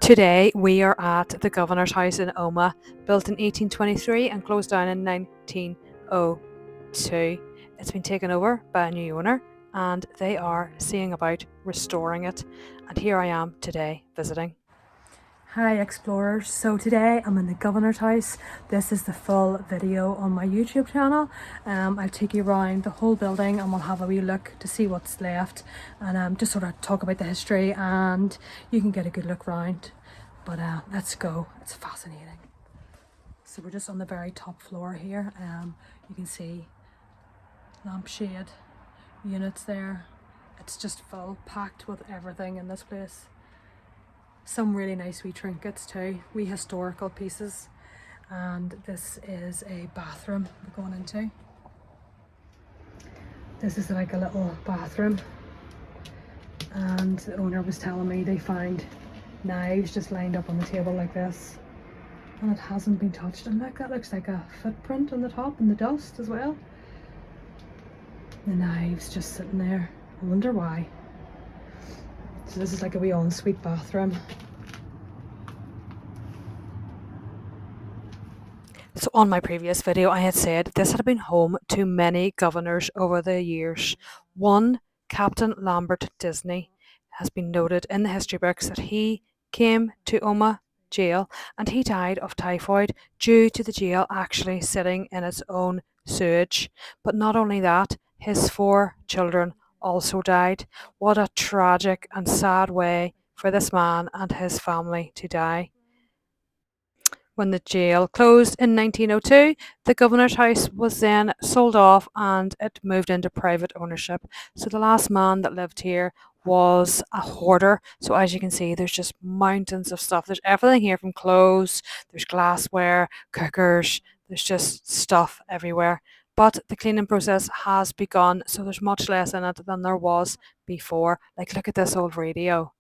Today we are at the Governors House in Omagh, built in 1823 and closed down in 1902. It's been taken over by a new owner and they are seeing about restoring it, and here I am today visiting. Hi explorers, so today I'm in the Governor's House. This is the full video on my YouTube channel. I'll take you around the whole building and we'll have a wee look to see what's left and just sort of talk about the history, and you can get a good look round. But let's go, it's fascinating. So we're just on the very top floor here. You can see lampshade units there. It's just full, packed with everything in this place. Some really nice wee trinkets too, wee historical pieces. And this is a bathroom we're going into. This is like a little bathroom, and the owner was telling me they found knives just lined up on the table like this, and it hasn't been touched. And look, that looks like a footprint on the top in the dust as well. The knives just sitting there, I wonder why. So this is like a wee ensuite bathroom. So on my previous video I had said this had been home to many governors over the years. One, Captain Lambert Disney, has been noted in the history books that he came to Omagh jail and he died of typhoid due to the jail actually sitting in its own sewage. But not only that, his 4 children also died. What a tragic and sad way for this man and his family to die. When the jail closed in 1902, the Governor's House was then sold off and it moved into private ownership. So the last man that lived here was a hoarder. So as you can see, there's just mountains of stuff. There's everything here, from clothes, there's glassware, cookers, there's just stuff everywhere. But the cleaning process has begun, so there's much less in it than there was before. Like, look at this old radio.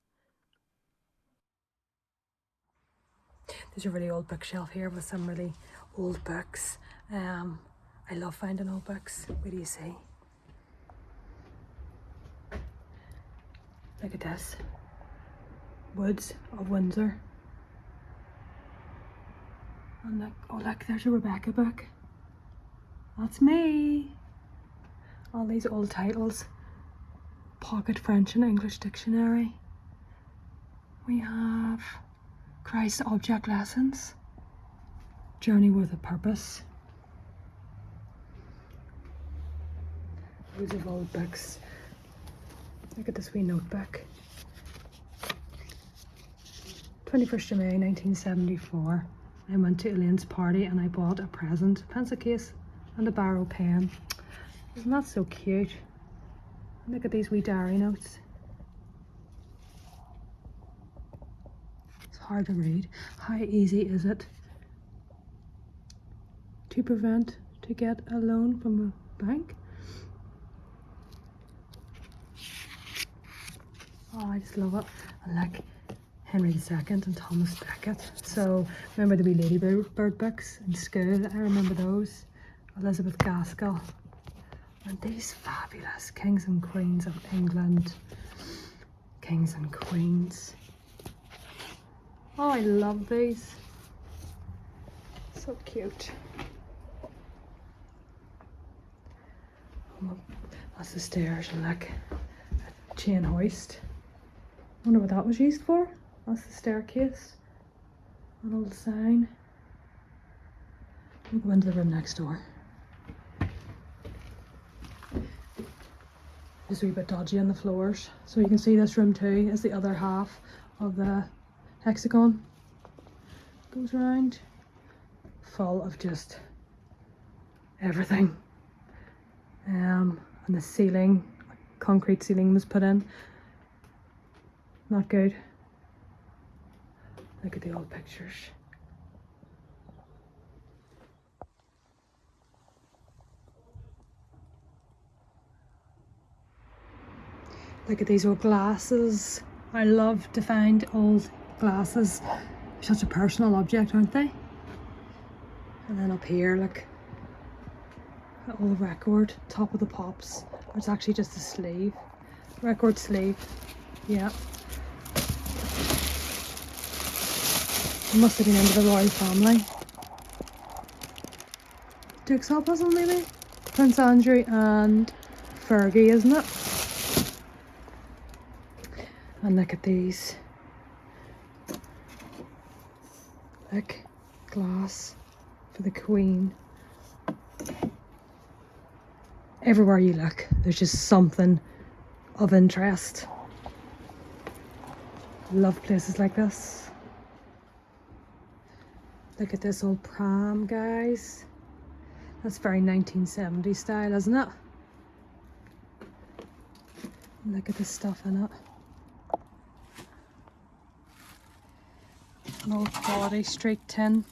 There's a really old bookshelf here with some really old books. I love finding old books. What do you see? Look at this. Woods of Windsor. And look, oh look, there's a Rebecca book. That's me. All these old titles. Pocket French and English Dictionary. We have Christ Object Lessons. Journey with a Purpose. Loads of old books. Look at this wee notebook. 21st of May 1974. I went to Elaine's party and I bought a present, a pencil case and a Barrow pen. Isn't that so cute? Look at these wee diary notes. It's hard to read. How easy is it to get a loan from a bank? Oh, I just love it. And look, Henry II and Thomas Becket. So remember the wee Ladybird books in school? I remember those. Elizabeth Gaskell. And these fabulous Kings and Queens of England. Kings and Queens. Oh, I love these. So cute. Oh, that's the stairs, and look, a chain hoist. Wonder what that was used for. That's the staircase. An old sign. We'll go into the room next door. Just a wee bit dodgy on the floors. So you can see this room too is the other half of the hexagon. Goes around. Full of just everything. And the ceiling, concrete ceiling was put in. Not good. Look at the old pictures. Look at these old glasses. I love to find old glasses. Such a personal object, aren't they? And then up here, look, an old record, Top of the Pops. It's actually just a sleeve, record sleeve. Yeah. He must have been into the royal family. Duke's opposite maybe? Prince Andrew and Fergie, isn't it? And look at these. Look, glass for the Queen. Everywhere you look, there's just something of interest. Love places like this. Look at this old pram, guys. That's very 1970s style, isn't it? Look at the stuff in it. An old Quality Street tin.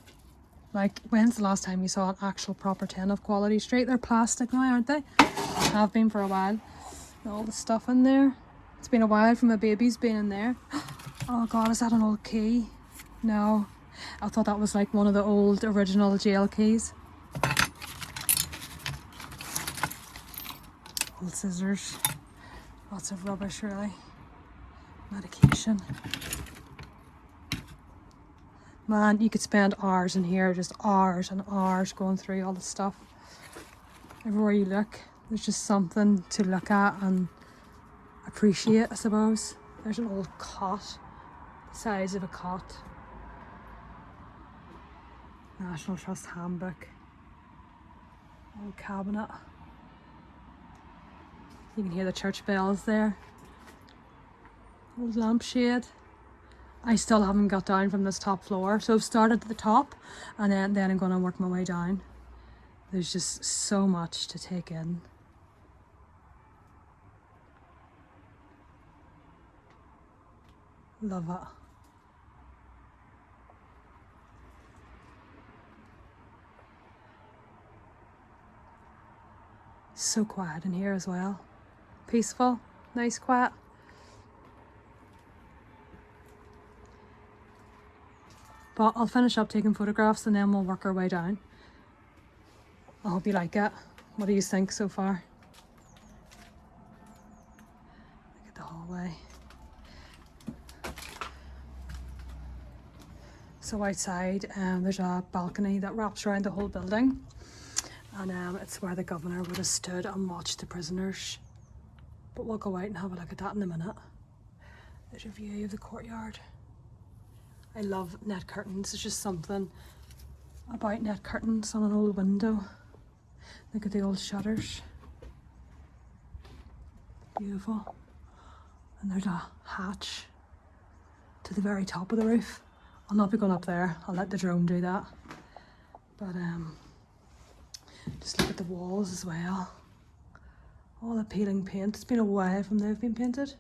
Like, when's the last time you saw an actual proper tin of Quality Street? They're plastic now, aren't they? Have been for a while. And all the stuff in there. It's been a while from a baby's been in there. Oh God, is that an old key? No. I thought that was like one of the old original jail keys. Old scissors. Lots of rubbish, really. Medication. Man, you could spend hours in here, just hours and hours going through all the stuff. Everywhere you look, there's just something to look at and appreciate, I suppose. There's an old cot, the size of a cot. National Trust handbook. Old cabinet. You can hear the church bells there. Old lampshade. I still haven't got down from this top floor, so I've started at the top and then I'm going to work my way down. There's just so much to take in. Love it. So quiet in here as well. Peaceful, nice, quiet. But I'll finish up taking photographs and then we'll work our way down. I hope you like it. What do you think so far? Look at the hallway. So outside there's a balcony that wraps around the whole building. And it's where the governor would have stood and watched the prisoners. But we'll go out and have a look at that in a minute. There's a view of the courtyard. I love net curtains. There's just something about net curtains on an old window. Look at the old shutters. Beautiful. And there's a hatch to the very top of the roof. I'll not be going up there. I'll let the drone do that. But just look at the walls as well. All the peeling paint. It's been a while from they've been painted.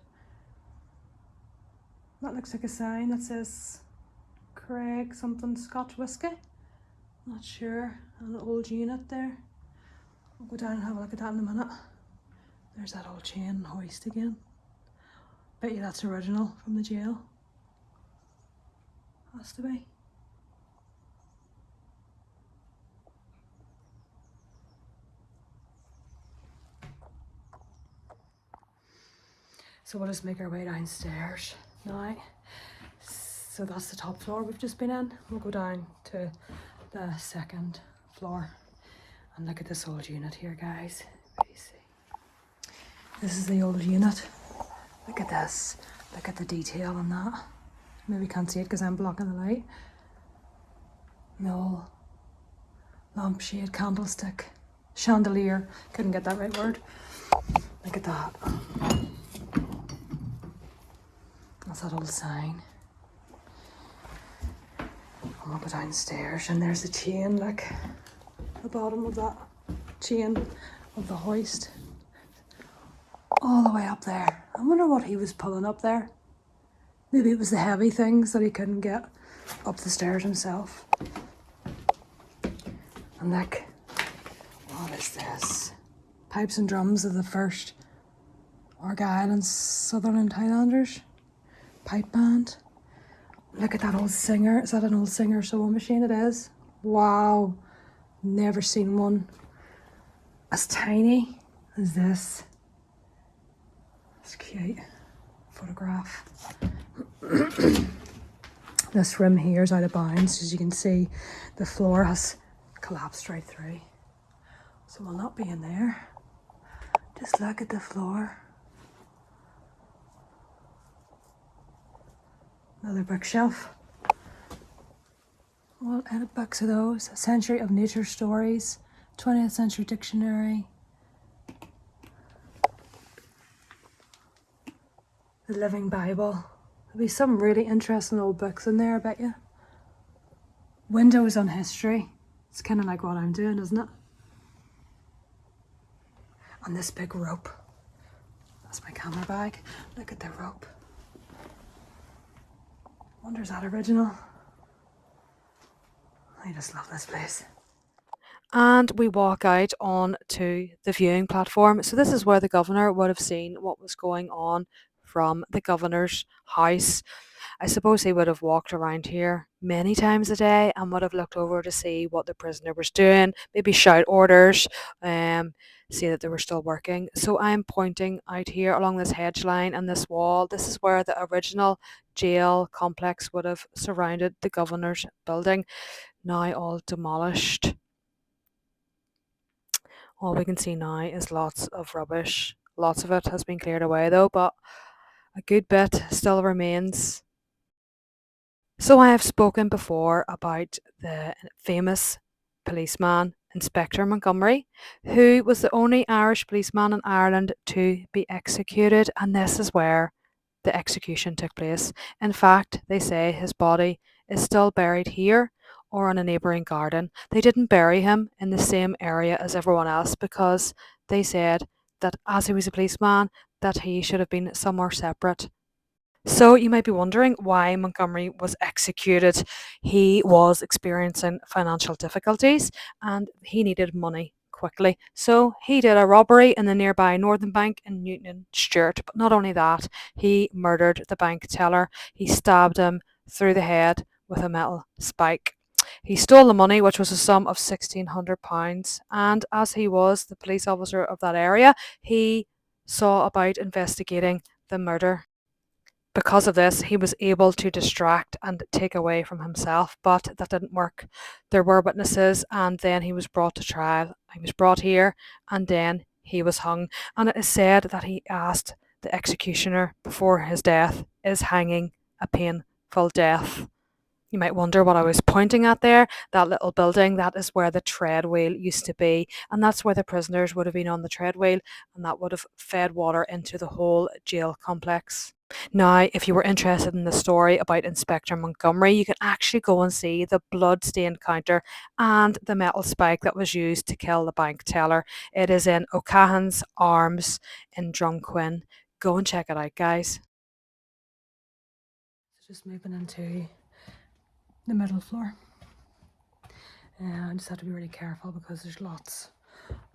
That looks like a sign that says Craig something Scotch whiskey. Not sure. And an old unit there. I'll go down and have a look at that in a minute. There's that old chain and hoist again. Bet you that's original from the jail. Has to be. So we'll just make our way downstairs now. So that's the top floor we've just been in. We'll go down to the second floor and look at this old unit here, guys. What do you see? This is the old unit. Look at this. Look at the detail on that. Maybe you can't see it because I'm blocking the light. No. Lampshade, candlestick, chandelier. Couldn't get that right word. Look at that. That's that old sign. And we'll go downstairs and there's the chain, look. The bottom of that chain of the hoist. All the way up there. I wonder what he was pulling up there. Maybe it was the heavy things that he couldn't get up the stairs himself. And look, what is this? Pipes and drums of the first Argyll and Sutherland Highlanders. Pipe band. Look at that old Singer. Is that an old Singer sewing machine? It is. Wow. Never seen one as tiny as this. It's cute. Photograph. There's This room here is out of bounds. As you can see, the floor has collapsed right through. So we'll not be in there. Just look at the floor. Another bookshelf. What edit books are those? A Century of Nature Stories, 20th Century Dictionary. The Living Bible. There'll be some really interesting old books in there, I bet you. Windows on history. It's kind of like what I'm doing, isn't it? And this big rope. That's my camera bag. Look at the rope. Wonder is that original? I just love this place. And we walk out on to the viewing platform. So this is where the governor would have seen what was going on from the governor's house. I suppose he would have walked around here many times a day and would have looked over to see what the prisoner was doing, maybe shout orders, see that they were still working. So I'm pointing out here along this hedge line and this wall. This is where the original jail complex would have surrounded the governor's building, now all demolished. All we can see now is lots of rubbish. Lots of it has been cleared away though, but a good bit still remains. So I have spoken before about the famous policeman, Inspector Montgomery, who was the only Irish policeman in Ireland to be executed, and this is where the execution took place. In fact, they say his body is still buried here or in a neighbouring garden. They didn't bury him in the same area as everyone else because they said that as he was a policeman, that he should have been somewhere separate. So you might be wondering why Montgomery was executed. He was experiencing financial difficulties and he needed money quickly. So he did a robbery in the nearby Northern Bank in Newton Stewart. But not only that, he murdered the bank teller. He stabbed him through the head with a metal spike. He stole the money, which was a sum of £1,600. And as he was the police officer of that area, he saw about investigating the murder. Because of this, he was able to distract and take away from himself, but that didn't work. There were witnesses, and then he was brought to trial. He was brought here, and then he was hung. And it is said that he asked the executioner before his death, "Is hanging a painful death?" You might wonder what I was pointing at there. That little building, that is where the tread wheel used to be, and that's where the prisoners would have been on the tread wheel, and that would have fed water into the whole jail complex. Now, if you were interested in the story about Inspector Montgomery, you can actually go and see the blood-stained counter and the metal spike that was used to kill the bank teller. It is in O'Cahon's Arms in Drumquin. Go and check it out, guys. Just moving into the middle floor. And I just have to be really careful because there's lots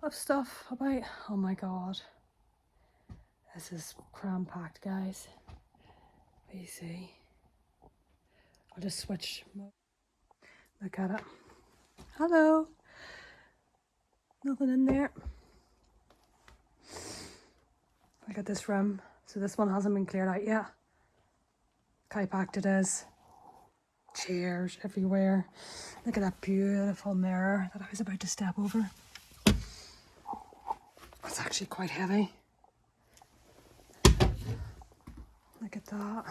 of stuff about. Oh my god. This is cram-packed, guys. You see. I'll just switch. Look at it. Hello. Nothing in there. Look at this room. So this one hasn't been cleared out yet. How packed it is. Chairs everywhere. Look at that beautiful mirror that I was about to step over. It's actually quite heavy. Look at that.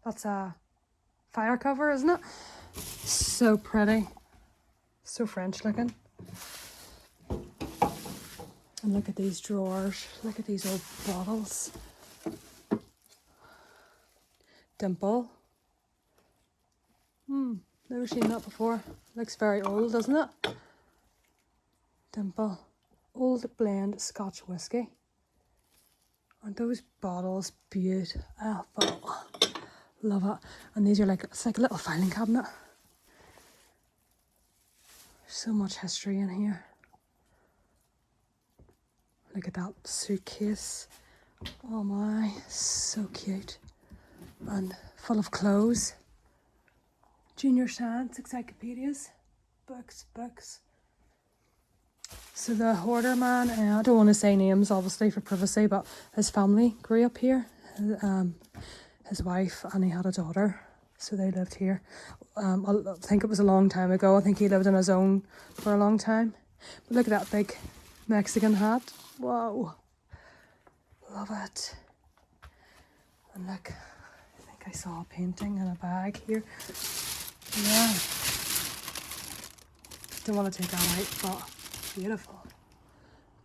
That's a fire cover, isn't it? So pretty. So French looking. And look at these drawers. Look at these old bottles. Dimple. Never seen that before. Looks very old, doesn't it? Dimple. Old blend Scotch whiskey. Aren't those bottles beautiful? Love it. And these are like, it's like a little filing cabinet. So much history in here. Look at that suitcase. Oh my, so cute. And full of clothes. Junior science encyclopedias. Books. So the hoarder man, I don't want to say names obviously for privacy, but his family grew up here. His wife, and he had a daughter. So they lived here. I think it was a long time ago. I think he lived on his own for a long time. But look at that big Mexican hat. Whoa. Love it. And look, I think I saw a painting in a bag here. Yeah. Don't want to take that out, but beautiful.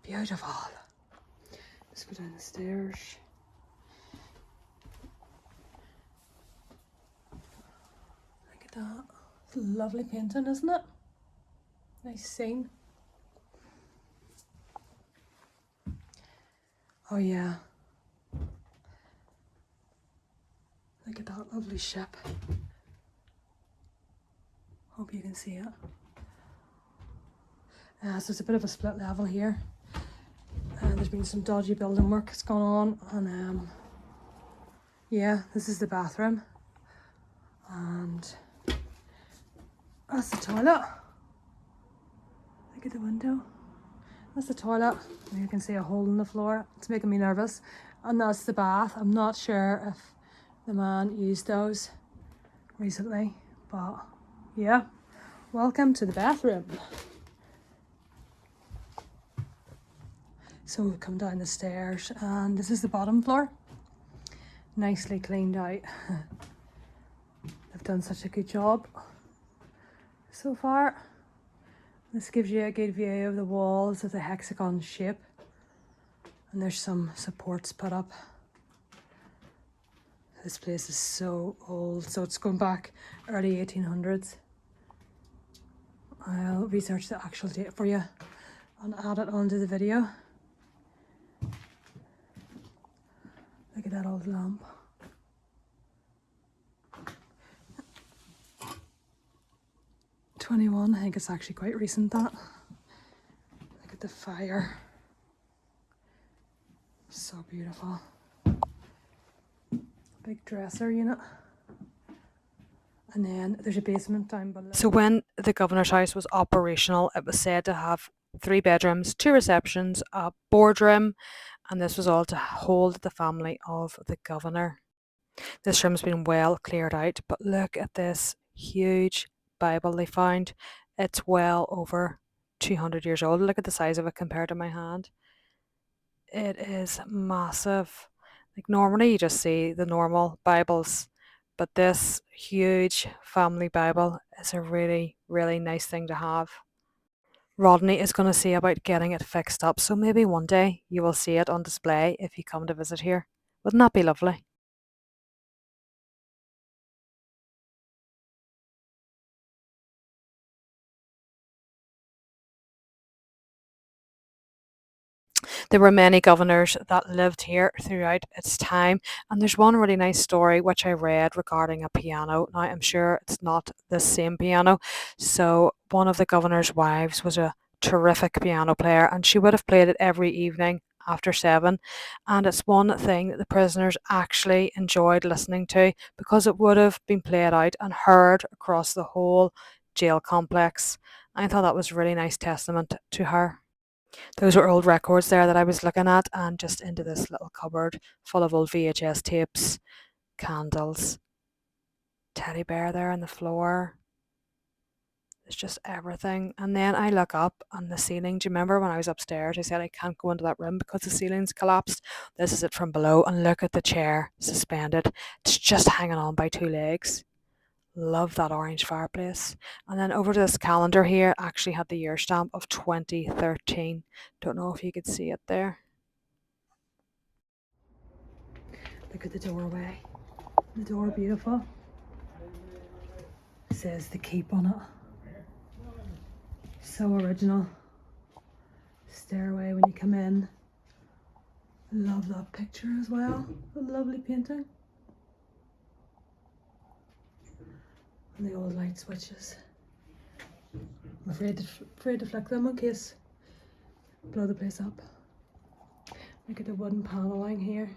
Beautiful. Let's go down the stairs. Look at that. It's a lovely painting, isn't it? Nice scene. Oh yeah. Look at that lovely ship. Hope you can see it. So it's a bit of a split level here. There's been some dodgy building work that's gone on, and yeah, this is the bathroom, and that's the toilet. Look at the window. That's the toilet. And you can see a hole in the floor. It's making me nervous. And that's the bath. I'm not sure if the man used those recently, but yeah. Welcome to the bathroom. So we come down the stairs, and this is the bottom floor. Nicely cleaned out. They've done such a good job so far. This gives you a good view of the walls of the hexagon shape. And there's some supports put up. This place is so old, so it's going back early 1800s. I'll research the actual date for you and add it onto the video. Look at that old lamp. '21, I think it's actually quite recent, that. Look at the fire. So beautiful. Big dresser unit. And then there's a basement down below. So when the Governor's House was operational, it was said to have 3 bedrooms, 2 receptions, a boardroom, and this was all to hold the family of the Governor. This room's been well cleared out, but look at this huge Bible they found. It's well over 200 years old. Look at the size of it compared to my hand. It is massive. Like normally you just see the normal Bibles, but this huge family Bible is a really, really nice thing to have. Rodney is going to see about getting it fixed up, so maybe one day you will see it on display if you come to visit here. Wouldn't that be lovely? There were many governors that lived here throughout its time, and there's one really nice story which I read regarding a piano. Now, I'm sure it's not the same piano. So, one of the governor's wives was a terrific piano player, and she would have played it every evening after 7, and it's one thing that the prisoners actually enjoyed listening to because it would have been played out and heard across the whole jail complex. I thought that was a really nice testament to her. Those were old records there that I was looking at, and just into this little cupboard full of old VHS tapes, candles, teddy bear there on the floor. It's just everything. And then I look up on the ceiling. Do you remember when I was upstairs? I said I can't go into that room because the ceiling's collapsed. This is it from below, and look at the chair suspended. It's just hanging on by 2 legs. Love that orange fireplace. And then over to this calendar here, actually had the year stamp of 2013. Don't know if you could see it there. Look at the doorway. The door, beautiful. It says the keep on it. So original. Stairway when you come in. Love that picture as well. A lovely painting. And the old light switches. I'm afraid to flick them in case blow the place up. Look at the wooden paneling here.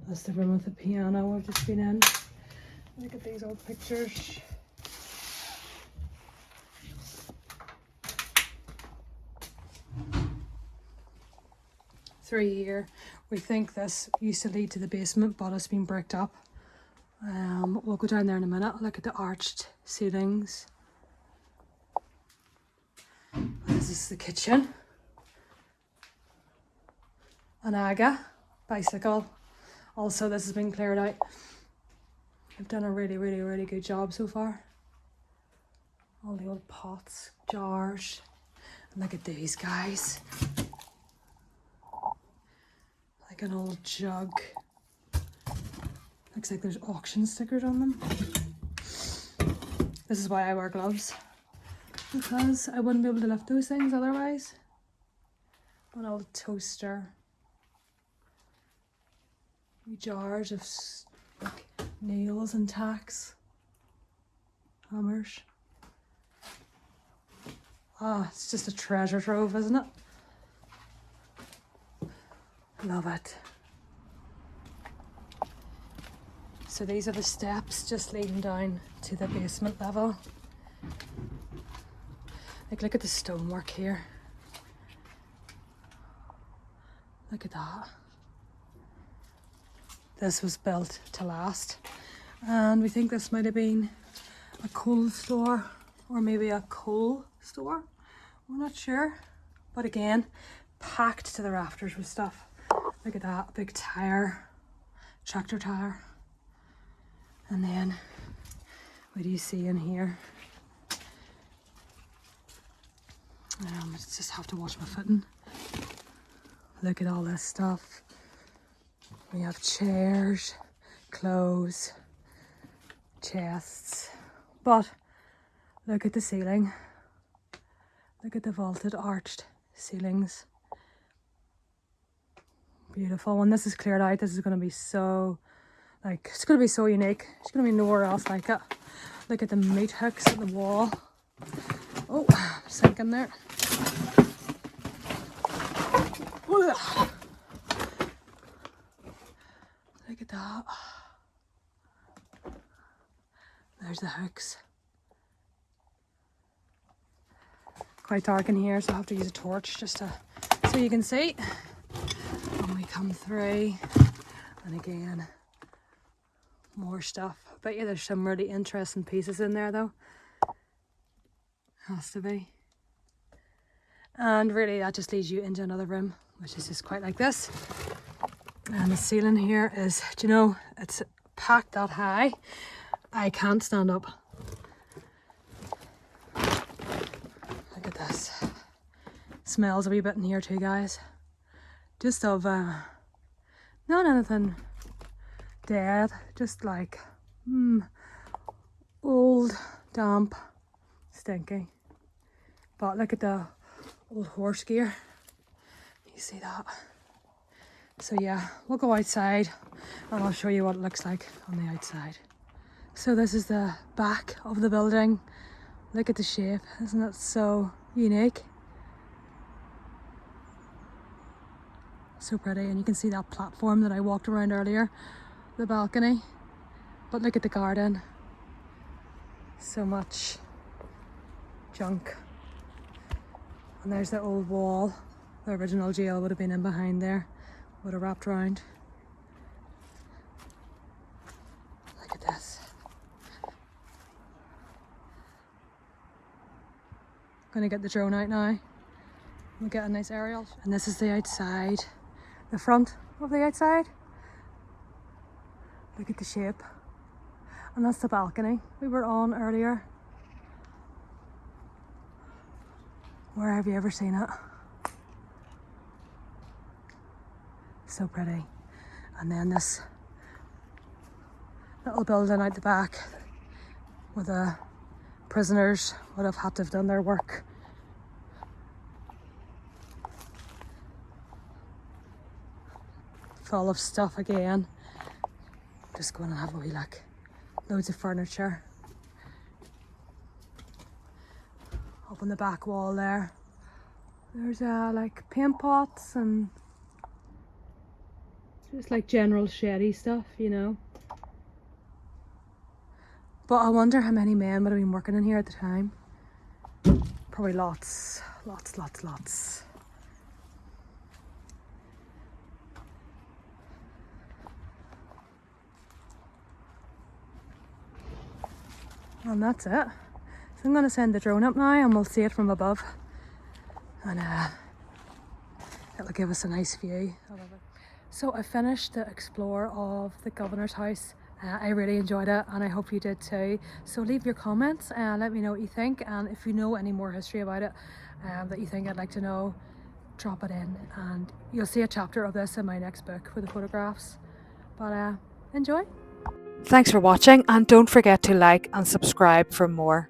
That's the room with the piano we've just been in. Look at these old pictures. through here. We think this used to lead to the basement, but it's been bricked up. We'll go down there in a minute. Look at the arched ceilings. This is the kitchen. An Aga bicycle. Also, this has been cleared out. I've done a really good job so far. All the old pots, jars. And look at these guys. Like an old jug. Looks like there's auction stickers on them. This is why I wear gloves, because I wouldn't be able to lift those things otherwise. An old toaster. Jars of like nails and tacks. Hammers. Ah, it's just a treasure trove, isn't it? Love it. So these are the steps just leading down to the basement level. Like, look at the stonework here. Look at that. This was built to last. And we think this might have been a coal store or maybe a coal store. We're not sure. But again, packed to the rafters with stuff. Look at that, big tire, tractor tire. And then, what do you see in here? I just have to watch my footing. Look at all this stuff. We have chairs, clothes, chests. But look at the ceiling. Look at the vaulted, arched ceilings. Beautiful. When this is cleared out, this is going to be so, like, it's going to be so unique. There's going to be nowhere else like it. Look at the meat hooks at the wall. Oh, sinking there. Look at that. There's the hooks. Quite dark in here, so I have to use a torch just to so you can see. And we come through, and again, more stuff. I bet you there's some really interesting pieces in there though. Has to be. And really that just leads you into another room, which is just quite like this. And the ceiling here is, do you know, it's packed that high. I can't stand up. Look at this. Smells a wee bit in here too, guys. Just of, not anything dead, just like, old, damp, stinky. But look at the old horse gear. You see that? So yeah, we'll go outside and I'll show you what it looks like on the outside. So this is the back of the building. Look at the shape, isn't it so unique? So pretty, and you can see that platform that I walked around earlier, the balcony. But look at the garden. So much junk. And there's the old wall. The original jail would have been in behind there. Would have wrapped around. Look at this. Gonna get the drone out now. We'll get a nice aerial. And this is the outside. The front of the outside. Look at the shape. And that's the balcony we were on earlier. Where have you ever seen it? So pretty. And then this little building out the back where the prisoners would have had to have done their work. Full of stuff again. Just go in and have a wee look. Loads of furniture. Up on the back wall there. There's like paint pots and just like general sheddy stuff, you know. But I wonder how many men would have been working in here at the time. Probably lots. And that's it. So I'm going to send the drone up now and we'll see it from above. And it'll give us a nice view. I love it. So I finished the explore of the Governor's House. I really enjoyed it and I hope you did too. So leave your comments and let me know what you think, and if you know any more history about it that you think I'd like to know, drop it in, and you'll see a chapter of this in my next book with the photographs. But enjoy. Thanks for watching, and don't forget to like and subscribe for more.